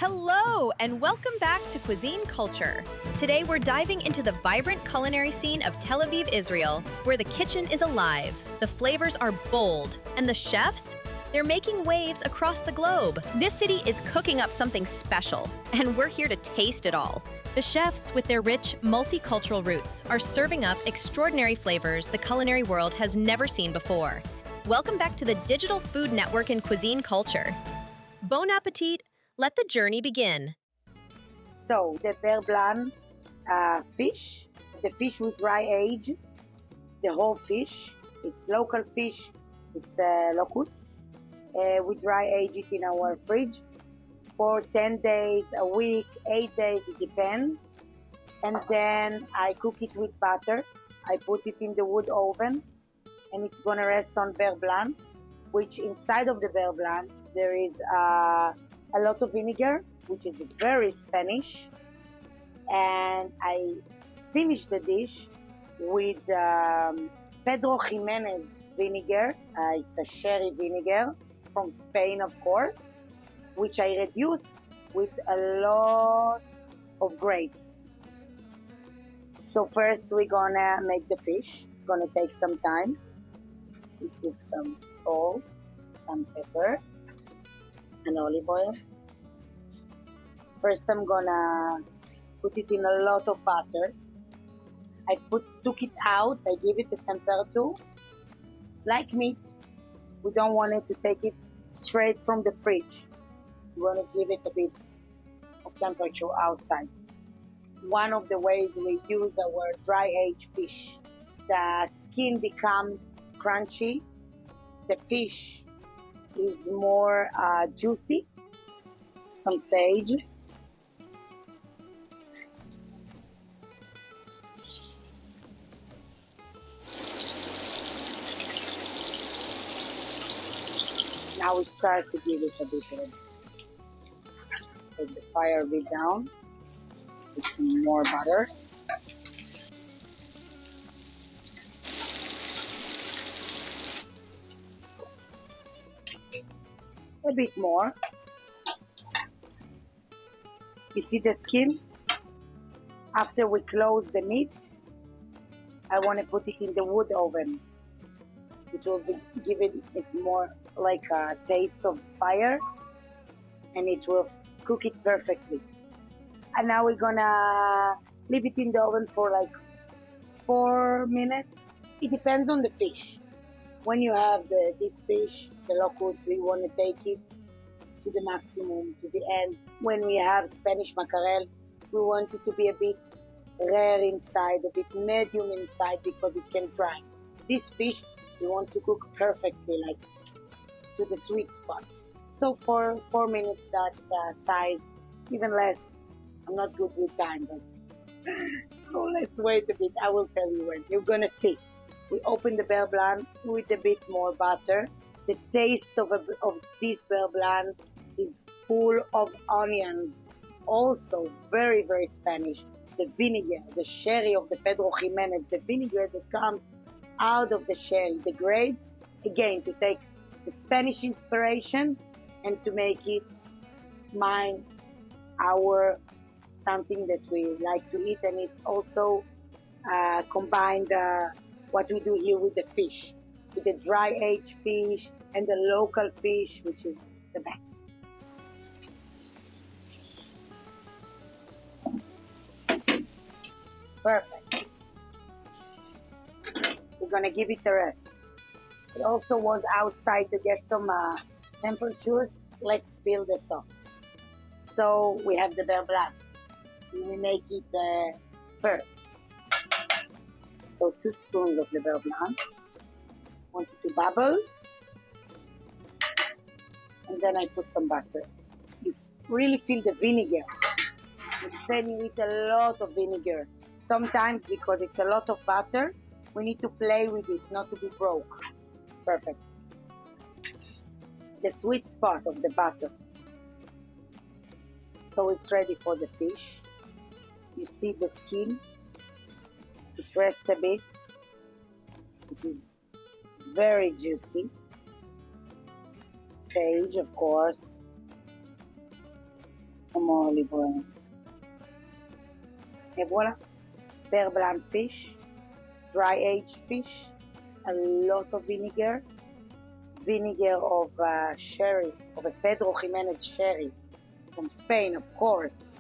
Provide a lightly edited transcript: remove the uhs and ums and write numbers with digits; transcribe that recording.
Hello, and welcome back to Cuisine Culture. Today, we're diving into the vibrant culinary scene of Tel Aviv, Israel, where the kitchen is alive, the flavors are bold, and the chefs, they're making waves across the globe. This city is cooking up something special, and we're here to taste it all. The chefs, with their rich, multicultural roots, are serving up extraordinary flavors the culinary world has never seen before. Welcome back to the Digital Food Network and Cuisine Culture. Bon appetit! Let the journey begin. So, the Beurre Blanc fish, the fish with dry age, the whole fish, it's local fish, it's locust, we dry age it in our fridge for 10 days, a week, 8 days, it depends. And then I cook it with butter. I put it in the wood oven, and it's gonna rest on Beurre Blanc, which inside of the Beurre Blanc, there is a lot of vinegar, which is very Spanish. And I finish the dish with Pedro Jimenez vinegar. It's a sherry vinegar from Spain, of course, which I reduce with a lot of grapes. So first we're gonna make the fish. It's gonna take some time. We put some salt, some pepper, and olive oil. First I'm gonna put it in a lot of butter. I took it out, I give it a temperature. Like meat, we don't want it to take it straight from the fridge. We want to give it a bit of temperature outside. One of the ways we use our dry aged fish, the skin becomes crunchy, the fish is more juicy, some sage, now we start to give it a bit of, take the fire a bit down, put some more butter. A bit more. You see the skin? After we close the meat, I want to put it in the wood oven. It will be giving it more like a taste of fire, and it will cook it perfectly. And now we're gonna leave it in the oven for like 4 minutes. It depends on the fish. When you have this fish, the locust, we want to take it to the maximum, to the end. When we have Spanish mackerel, we want it to be a bit rare inside, a bit medium inside, because it can dry. This fish, we want to cook perfectly, like to the sweet spot. So for 4 minutes, that size, even less. I'm not good with time, but so let's wait a bit. I will tell you when. You're gonna see. We open the Beurre Blanc with a bit more butter. The taste of this Beurre Blanc is full of onions. Also very, very Spanish. The vinegar, the sherry of the Pedro Jimenez, the vinegar that comes out of the sherry, the grapes, again, to take the Spanish inspiration and to make it our something that we like to eat, and it also combined what we do here with the fish, with the dry aged fish and the local fish, which is the best. Perfect. We're gonna give it a rest. It also was outside to get some temperatures. Let's build the sauce. So we have the Beurre Blanc. We make it first. So 2 spoons of the Beurre Blanc. Want it to bubble. And then I put some butter. You really feel the vinegar. In Spain you eat a lot of vinegar. Sometimes because it's a lot of butter, we need to play with it, not to be broke. Perfect. The sweet spot of the butter. So it's ready for the fish. You see the skin. It rests a bit. It is very juicy. Sage, of course. some more olive oils. Et voila. Beurre blanc fish, dry aged fish, a lot of vinegar of sherry, of a Pedro Jimenez sherry from Spain, of course.